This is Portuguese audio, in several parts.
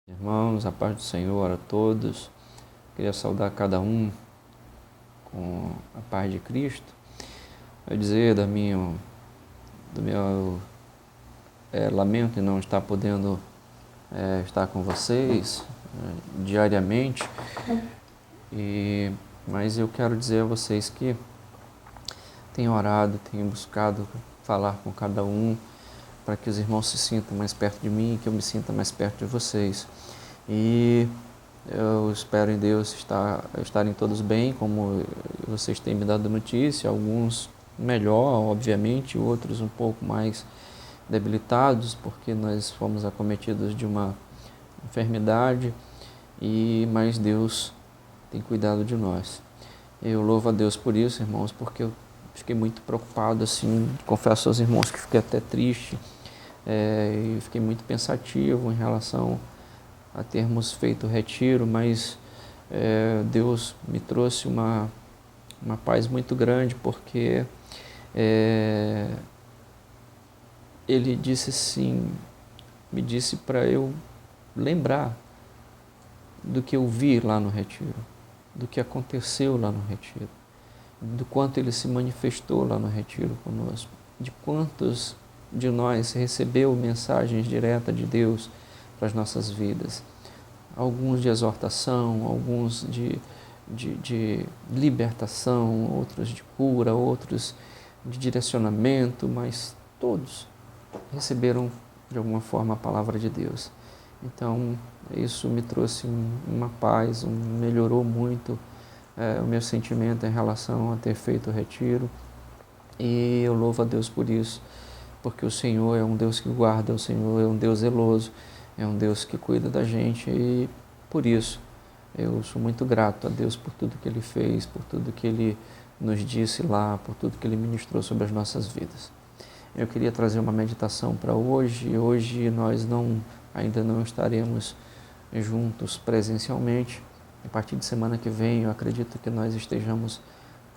Irmãos, a paz do Senhor a todos. Queria saudar cada um com a paz de Cristo. Eu dizer do meu lamento em não estar podendo estar com vocês diariamente, mas eu quero dizer a vocês que tenho orado, tenho buscado falar com cada um para que os irmãos se sintam mais perto de mim, que eu me sinta mais perto de vocês. E eu espero em Deus estarem todos bem, como vocês têm me dado notícia, alguns melhor, obviamente, outros um pouco mais debilitados, porque nós fomos acometidos de uma enfermidade, mas Deus tem cuidado de nós. Eu louvo a Deus por isso, irmãos, porque eu fiquei muito preocupado, assim, confesso aos irmãos que fiquei até triste, e fiquei muito pensativo em relação a termos feito o retiro, mas Deus me trouxe uma paz muito grande, porque Ele disse assim, me disse para eu lembrar do que eu vi lá no retiro, do que aconteceu lá no retiro, do quanto Ele se manifestou lá no retiro conosco, de quantos de nós recebeu mensagens diretas de Deus para as nossas vidas. Alguns de exortação, alguns de libertação, outros de cura, outros de direcionamento, mas todos receberam de alguma forma a palavra de Deus. Então, isso me trouxe uma paz, melhorou muito o meu sentimento em relação a ter feito o retiro, e eu louvo a Deus por isso, porque o Senhor é um Deus que guarda, o Senhor é um Deus zeloso, é um Deus que cuida da gente, e por isso eu sou muito grato a Deus por tudo que Ele fez, por tudo que Ele nos disse lá, por tudo que Ele ministrou sobre as nossas vidas. Eu queria trazer uma meditação para hoje. Hoje nós ainda não estaremos juntos presencialmente. A partir de semana que vem eu acredito que nós estejamos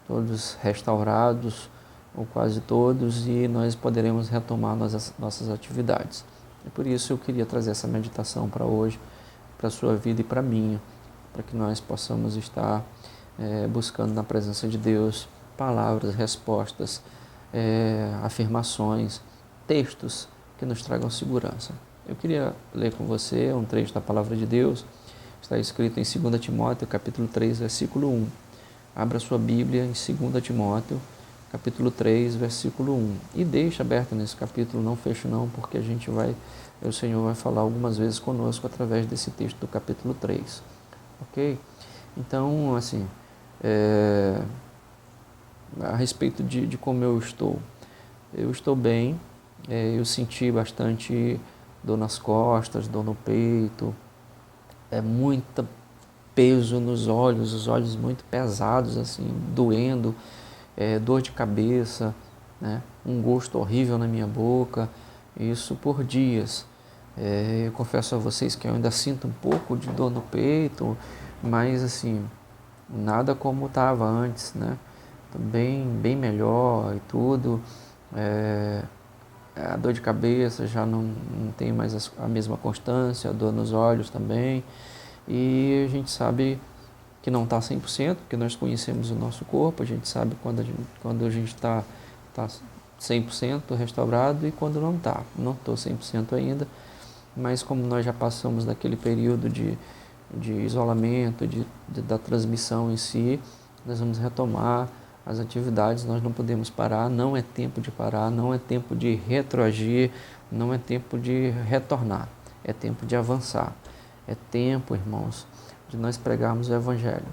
todos restaurados, ou quase todos, e nós poderemos retomar nossas atividades. E por isso eu queria trazer essa meditação para hoje, para a sua vida e para a minha, para que nós possamos estar buscando na presença de Deus palavras, respostas, afirmações, textos que nos tragam segurança. Eu queria ler com você um trecho da Palavra de Deus, está escrito em 2 Timóteo, capítulo 3, versículo 1. Abra sua Bíblia em 2 Timóteo, capítulo 3, versículo 1. E deixa aberto nesse capítulo, não feche não, porque o Senhor vai falar algumas vezes conosco através desse texto do capítulo 3. Ok? Então, assim, a respeito de como eu estou bem, eu senti bastante dor nas costas, dor no peito, muito peso nos olhos, os olhos muito pesados, assim, doendo, dor de cabeça, né? Um gosto horrível na minha boca, isso por dias. Eu confesso a vocês que eu ainda sinto um pouco de dor no peito, mas assim, nada como estava antes, né? Bem melhor e tudo. A dor de cabeça já não tem mais a mesma constância, a dor nos olhos também. E a gente sabe que não está 100%, porque nós conhecemos o nosso corpo, a gente sabe quando a gente está 100% restaurado e quando não está. Não estou 100% ainda, mas como nós já passamos daquele período de isolamento, da transmissão em si, nós vamos retomar as atividades, nós não podemos parar, não é tempo de parar, não é tempo de retroagir, não é tempo de retornar, é tempo de avançar. É tempo, irmãos, de nós pregarmos o Evangelho,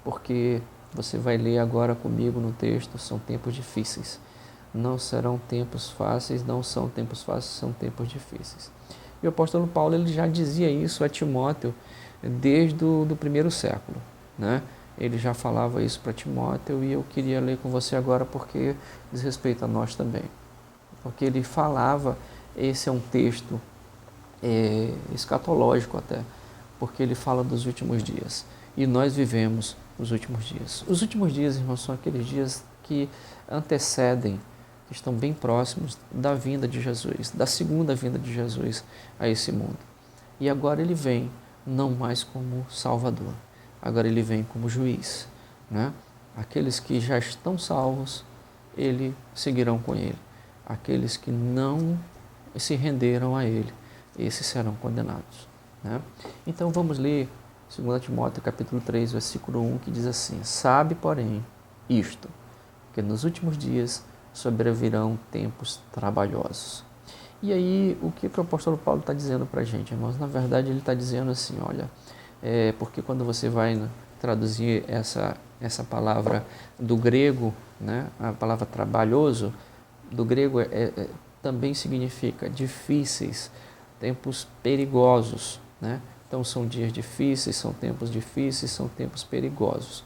porque você vai ler agora comigo no texto, são tempos difíceis. Não serão tempos fáceis, não são tempos fáceis, são tempos difíceis. E o apóstolo Paulo ele já dizia isso a Timóteo desde o primeiro século, né? Ele já falava isso para Timóteo, e eu queria ler com você agora porque diz respeito a nós também. Porque ele falava, esse é um texto escatológico até, porque ele fala dos últimos dias. E nós vivemos os últimos dias. Os últimos dias, irmãos, são aqueles dias que antecedem, que estão bem próximos da vinda de Jesus, da segunda vinda de Jesus a esse mundo. E agora ele vem não mais como Salvador, agora ele vem como juiz, né? Aqueles que já estão salvos, ele seguirão com ele. Aqueles que não se renderam a ele, esses serão condenados, né? Então vamos ler 2 Timóteo capítulo 3, versículo 1, que diz assim: sabe, porém, isto, que nos últimos dias sobrevirão tempos trabalhosos. E aí, o que o apóstolo Paulo está dizendo para a gente, irmãos? Na verdade, ele está dizendo assim, olha, porque quando você vai traduzir essa palavra do grego, né, a palavra trabalhoso, do grego também significa difíceis, tempos perigosos, né? Então, são dias difíceis, são tempos perigosos.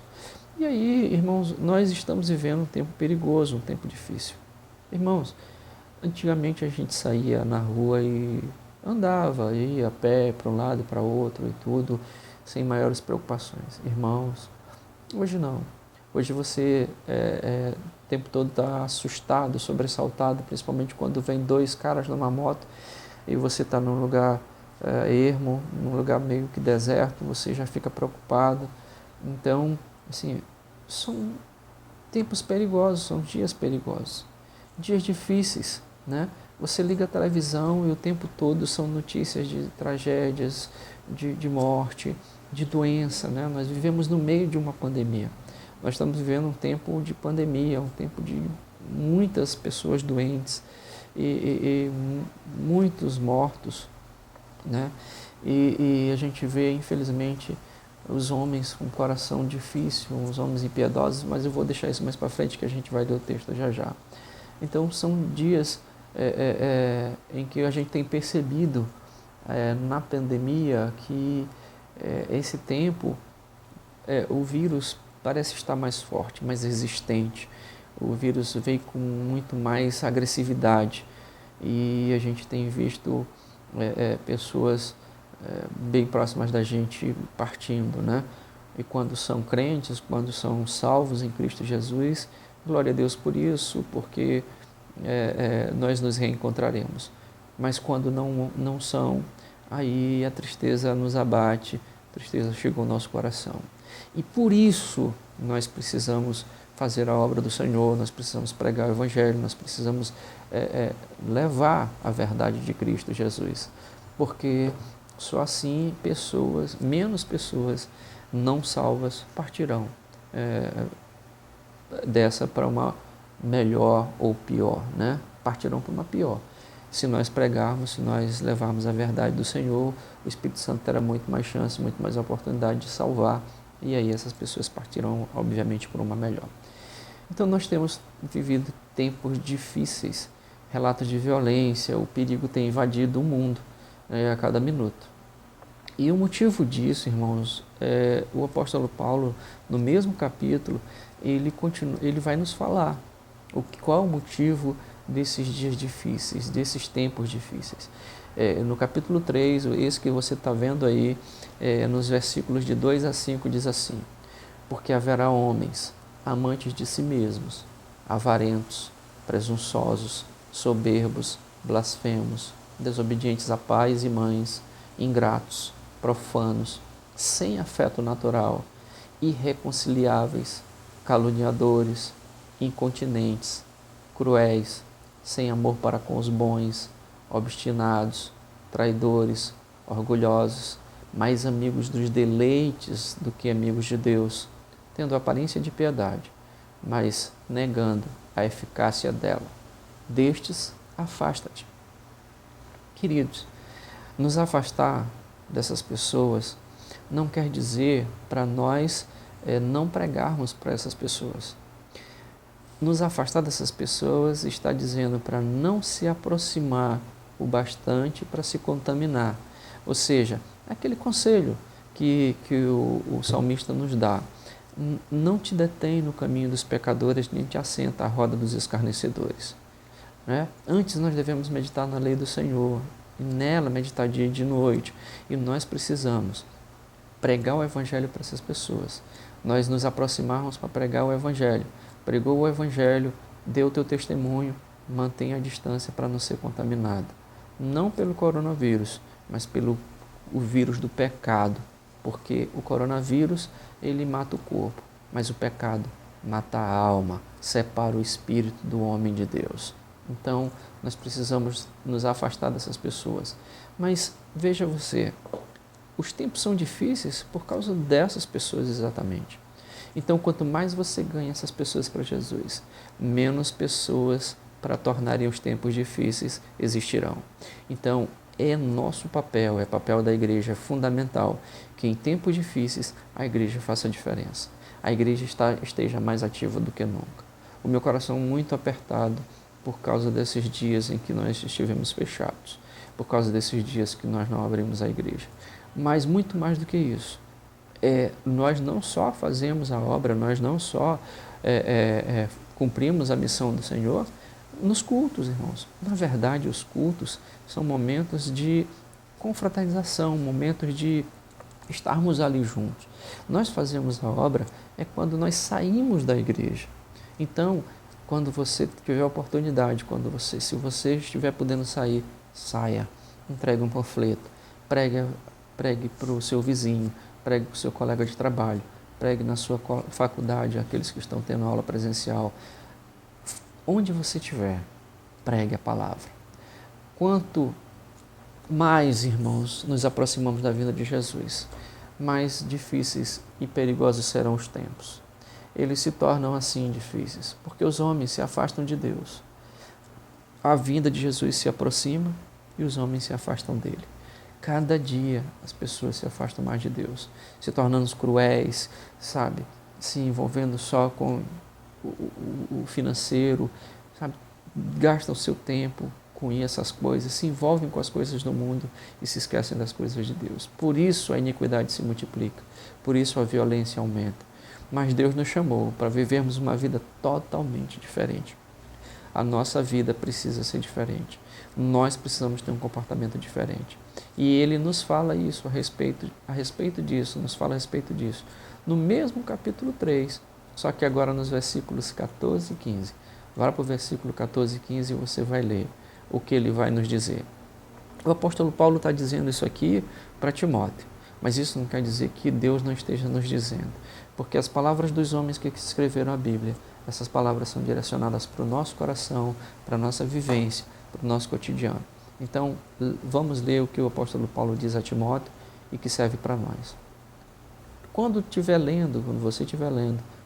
E aí, irmãos, nós estamos vivendo um tempo perigoso, um tempo difícil. Irmãos, antigamente a gente saía na rua e andava, ia a pé para um lado e para outro e tudo, sem maiores preocupações. Irmãos, hoje não. Hoje você o tempo todo está assustado, sobressaltado, principalmente quando vem dois caras numa moto e você está num lugar ermo, num lugar meio que deserto, você já fica preocupado. Então, assim, são tempos perigosos, são dias perigosos, dias difíceis, né? Você liga a televisão e o tempo todo são notícias de tragédias, de morte, de doença, né? Nós vivemos no meio de uma pandemia. Nós estamos vivendo um tempo de pandemia, um tempo de muitas pessoas doentes e muitos mortos, né? E a gente vê, infelizmente, os homens com coração difícil, os homens impiedosos, mas eu vou deixar isso mais para frente, que a gente vai ler o texto já já. Então, são dias em que a gente tem percebido na pandemia que esse tempo, o vírus parece estar mais forte, mais resistente. O vírus veio com muito mais agressividade e a gente tem visto pessoas bem próximas da gente partindo, né? E quando são crentes, quando são salvos em Cristo Jesus, glória a Deus por isso, porque nós nos reencontraremos. Mas quando não são, aí a tristeza nos abate, a tristeza chegou ao nosso coração. E por isso nós precisamos fazer a obra do Senhor, nós precisamos pregar o Evangelho, nós precisamos levar a verdade de Cristo Jesus, porque só assim menos pessoas não salvas partirão dessa para uma melhor ou pior, né? Partirão para uma pior. Se nós pregarmos, se nós levarmos a verdade do Senhor, o Espírito Santo terá muito mais chance, muito mais oportunidade de salvar, e aí essas pessoas partirão, obviamente, por uma melhor. Então nós temos vivido tempos difíceis, relatos de violência, o perigo tem invadido o mundo a cada minuto. E o motivo disso, irmãos, o apóstolo Paulo, no mesmo capítulo, ele vai nos falar qual é o motivo desses dias difíceis, desses tempos difíceis. No capítulo 3, esse que você está vendo aí, nos versículos de 2 a 5, diz assim: porque haverá homens amantes de si mesmos, avarentos, presunçosos, soberbos, blasfemos, desobedientes a pais e mães, ingratos, profanos, sem afeto natural, irreconciliáveis, caluniadores, incontinentes, cruéis, sem amor para com os bons, obstinados, traidores, orgulhosos, mais amigos dos deleites do que amigos de Deus, tendo aparência de piedade, mas negando a eficácia dela. Destes, afasta-te. Queridos, nos afastar dessas pessoas não quer dizer para nós não pregarmos para essas pessoas. Nos afastar dessas pessoas está dizendo para não se aproximar o bastante para se contaminar. Ou seja, aquele conselho que o salmista nos dá: não te detém no caminho dos pecadores, nem te assenta à roda dos escarnecedores. Né? Antes nós devemos meditar na lei do Senhor, e nela meditar dia e de noite. E nós precisamos pregar o Evangelho para essas pessoas. Nós nos aproximarmos para pregar o Evangelho. Pregou o Evangelho, deu o teu testemunho, mantenha a distância para não ser contaminado. Não pelo coronavírus, mas pelo o vírus do pecado, porque o coronavírus, ele mata o corpo, mas o pecado mata a alma, separa o espírito do homem de Deus. Então, nós precisamos nos afastar dessas pessoas. Mas veja você, os tempos são difíceis por causa dessas pessoas exatamente. Então, quanto mais você ganha essas pessoas para Jesus, menos pessoas para tornarem os tempos difíceis existirão. Então, é nosso papel, é papel da igreja fundamental, que em tempos difíceis a igreja faça a diferença. A igreja esteja mais ativa do que nunca. O meu coração muito apertado por causa desses dias em que nós estivemos fechados, por causa desses dias que nós não abrimos a igreja. Mas muito mais do que isso, nós não só fazemos a obra, nós não só cumprimos a missão do Senhor nos cultos, irmãos. Na verdade, os cultos são momentos de confraternização, momentos de estarmos ali juntos. Nós fazemos a obra quando nós saímos da igreja. Então, quando você tiver a oportunidade, se você estiver podendo sair, saia, entregue um panfleto, pregue para o seu vizinho, pregue para o seu colega de trabalho, pregue na sua faculdade, aqueles que estão tendo aula presencial. Onde você estiver, pregue a palavra. Quanto mais, irmãos, nos aproximamos da vinda de Jesus, mais difíceis e perigosos serão os tempos. Eles se tornam assim difíceis, porque os homens se afastam de Deus. A vinda de Jesus se aproxima e os homens se afastam dele. Cada dia as pessoas se afastam mais de Deus, se tornando cruéis, sabe? Se envolvendo só com o financeiro, sabe? Gastam o seu tempo com essas coisas, se envolvem com as coisas do mundo e se esquecem das coisas de Deus. Por isso a iniquidade se multiplica, por isso a violência aumenta. Mas Deus nos chamou para vivermos uma vida totalmente diferente. A nossa vida precisa ser diferente. Nós precisamos ter um comportamento diferente. E Ele nos fala isso a respeito disso, nos fala a respeito disso. No mesmo capítulo 3, só que agora nos versículos 14 e 15. Vá para o versículo 14 e 15 e você vai ler o que ele vai nos dizer. O apóstolo Paulo está dizendo isso aqui para Timóteo, mas isso não quer dizer que Deus não esteja nos dizendo, porque as palavras dos homens que escreveram a Bíblia, essas palavras são direcionadas para o nosso coração, para a nossa vivência, para o nosso cotidiano. Então, vamos ler o que o apóstolo Paulo diz a Timóteo e que serve para nós. Quando você estiver lendo,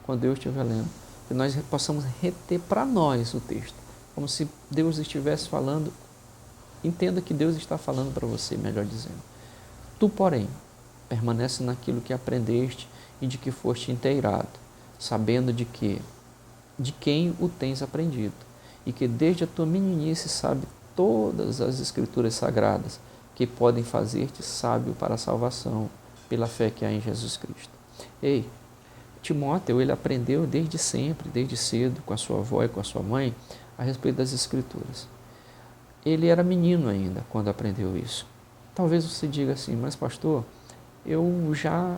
quando eu estiver lendo, que nós possamos reter para nós o texto, como se Deus estivesse falando. Entenda que Deus está falando para você, melhor dizendo. Tu, porém, permanece naquilo que aprendeste e de que foste inteirado, sabendo de quem o tens aprendido, e que desde a tua meninice sabe todas as escrituras sagradas, que podem fazer-te sábio para a salvação, pela fé que há em Jesus Cristo. Ei, Timóteo, ele aprendeu desde sempre, desde cedo, com a sua avó e com a sua mãe, a respeito das escrituras. Ele era menino ainda quando aprendeu isso. Talvez você diga assim, mas pastor, eu já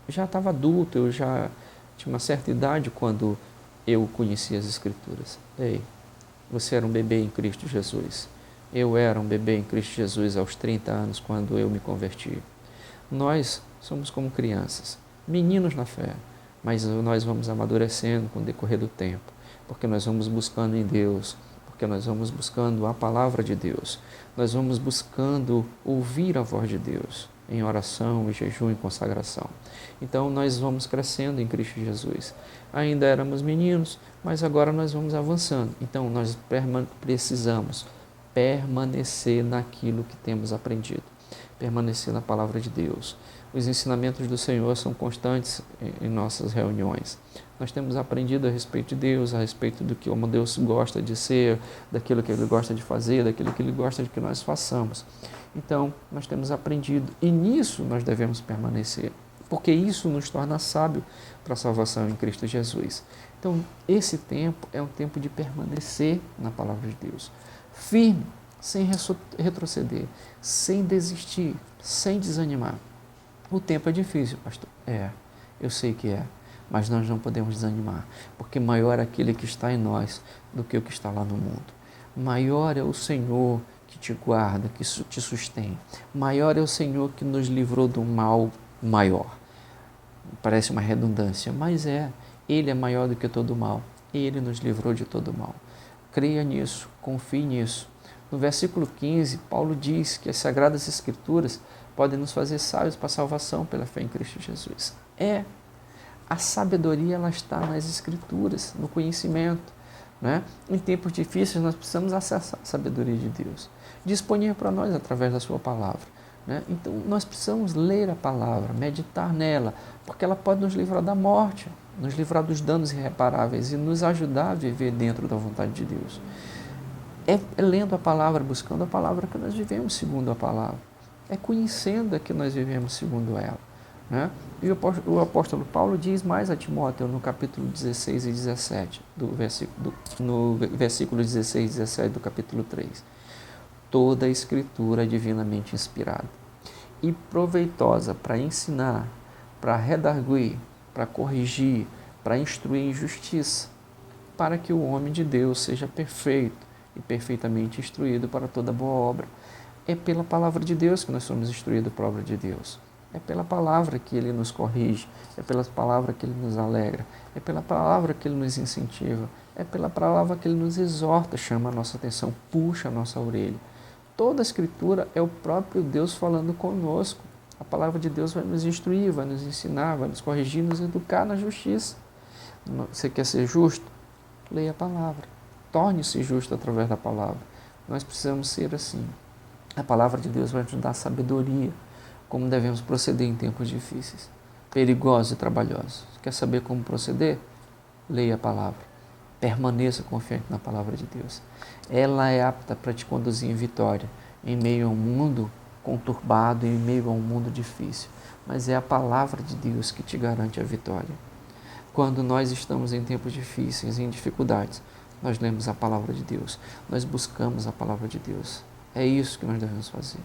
estava adulto, eu já tinha uma certa idade quando eu conhecia as escrituras. Ei, você era um bebê em Cristo Jesus. Eu era um bebê em Cristo Jesus aos 30 anos quando eu me converti. Nós somos como crianças, meninos na fé, mas nós vamos amadurecendo com o decorrer do tempo, porque nós vamos buscando em Deus, porque nós vamos buscando a palavra de Deus, nós vamos buscando ouvir a voz de Deus em oração, em jejum e consagração. Então nós vamos crescendo em Cristo Jesus. Ainda éramos meninos, mas agora nós vamos avançando. Então nós precisamos permanecer naquilo que temos aprendido, permanecer na palavra de Deus. Os ensinamentos do Senhor são constantes em nossas reuniões. Nós temos aprendido a respeito de Deus, a respeito do que Deus gosta de ser, daquilo que Ele gosta de fazer, daquilo que Ele gosta de que nós façamos. Então, nós temos aprendido e nisso nós devemos permanecer, porque isso nos torna sábio para a salvação em Cristo Jesus. Então, esse tempo é um tempo de permanecer na palavra de Deus, firme, sem retroceder, sem desistir, sem desanimar. O tempo é difícil, pastor. Eu sei que é, mas nós não podemos desanimar, porque maior é aquele que está em nós do que o que está lá no mundo. Maior é o Senhor que te guarda, que te sustém. Maior é o Senhor que nos livrou do mal maior. Parece uma redundância, mas Ele é maior do que todo o mal. Ele nos livrou de todo o mal. Creia nisso, confie nisso. No versículo 15, Paulo diz que as Sagradas Escrituras podem nos fazer sábios para a salvação pela fé em Cristo Jesus. A sabedoria ela está nas Escrituras, no conhecimento. Né? Em tempos difíceis nós precisamos acessar a sabedoria de Deus, disponível para nós através da sua palavra. Né? Então nós precisamos ler a palavra, meditar nela, porque ela pode nos livrar da morte, nos livrar dos danos irreparáveis e nos ajudar a viver dentro da vontade de Deus. É lendo a palavra, buscando a palavra que nós vivemos segundo a palavra. É conhecendo a que nós vivemos segundo ela. Né? E o apóstolo Paulo diz mais a Timóteo no capítulo 16 e 17, no versículo 16 e 17 do capítulo 3. Toda a Escritura é divinamente inspirada e proveitosa para ensinar, para redarguir, para corrigir, para instruir em justiça, para que o homem de Deus seja perfeito e perfeitamente instruído para toda boa obra. É pela palavra de Deus que nós somos instruídos para a obra de Deus. É pela palavra que Ele nos corrige, é pela palavra que Ele nos alegra, é pela palavra que Ele nos incentiva, é pela palavra que Ele nos exorta, chama a nossa atenção, puxa a nossa orelha. Toda a Escritura é o próprio Deus falando conosco. A palavra de Deus vai nos instruir, vai nos ensinar, vai nos corrigir, nos educar na justiça. Você quer ser justo? Leia a palavra. Torne-se justo através da palavra. Nós precisamos ser assim. A palavra de Deus vai nos dar sabedoria, como devemos proceder em tempos difíceis, perigosos e trabalhosos. Quer saber como proceder? Leia a palavra. Permaneça confiante na palavra de Deus. Ela é apta para te conduzir em vitória, em meio a um mundo conturbado, em meio a um mundo difícil. Mas é a palavra de Deus que te garante a vitória. Quando nós estamos em tempos difíceis, em dificuldades, nós lemos a palavra de Deus, nós buscamos a palavra de Deus. É isso que nós devemos fazer.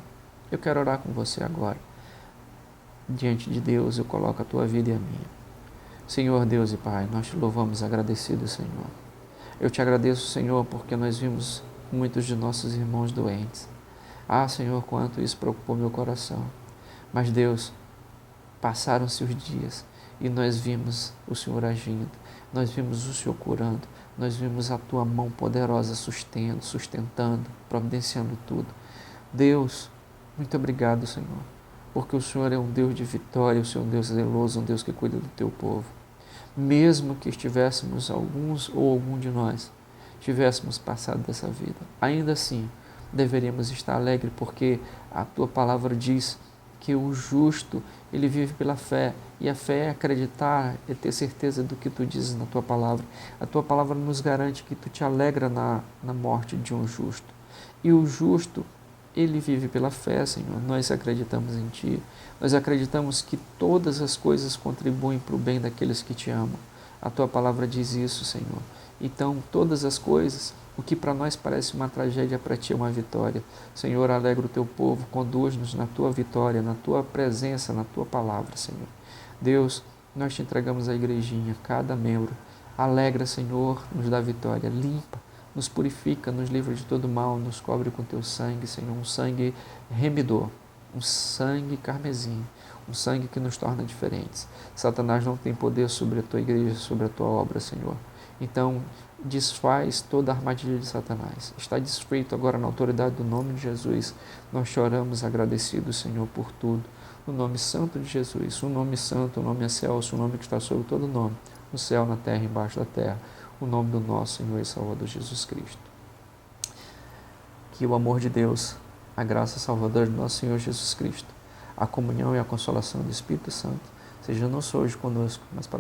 Eu quero orar com você agora. Diante de Deus, eu coloco a tua vida e a minha. Senhor Deus e Pai, nós te louvamos agradecidos, Senhor. Eu te agradeço, Senhor, porque nós vimos muitos de nossos irmãos doentes. Senhor, quanto isso preocupou meu coração. Mas, Deus, passaram-se os dias e nós vimos o Senhor agindo, nós vimos o Senhor curando, nós vimos a tua mão poderosa sustentando, providenciando tudo. Deus, muito obrigado, Senhor, porque o Senhor é um Deus de vitória, o Senhor é um Deus zeloso, um Deus que cuida do teu povo. Mesmo que estivéssemos alguns ou algum de nós tivéssemos passado dessa vida, ainda assim deveríamos estar alegres, porque a tua palavra diz que o justo, ele vive pela fé, e a fé é acreditar, é ter certeza do que tu dizes na tua palavra. A tua palavra nos garante que tu te alegra na morte de um justo. E o justo, ele vive pela fé, Senhor. Nós acreditamos em Ti. Nós acreditamos que todas as coisas contribuem para o bem daqueles que Te amam. A Tua palavra diz isso, Senhor. Então, todas as coisas, o que para nós parece uma tragédia, para Ti é uma vitória. Senhor, alegra o Teu povo, conduz-nos na Tua vitória, na Tua presença, na Tua palavra, Senhor. Deus, nós Te entregamos a igrejinha, cada membro. Alegra, Senhor, nos dá vitória, limpa, nos purifica, nos livra de todo mal, nos cobre com Teu sangue, Senhor, um sangue remidor, um sangue carmesim, um sangue que nos torna diferentes. Satanás não tem poder sobre a Tua igreja, sobre a Tua obra, Senhor. Então, desfaz toda a armadilha de Satanás. Está desfeito agora na autoridade do nome de Jesus. Nós choramos agradecidos, Senhor, por tudo. No nome santo de Jesus, o nome santo, o nome excelso, o nome que está sobre todo nome, no céu, na terra, embaixo da terra, o nome do nosso Senhor e Salvador Jesus Cristo. Que o amor de Deus, a graça salvadora do nosso Senhor Jesus Cristo, a comunhão e a consolação do Espírito Santo, seja não só hoje conosco, mas para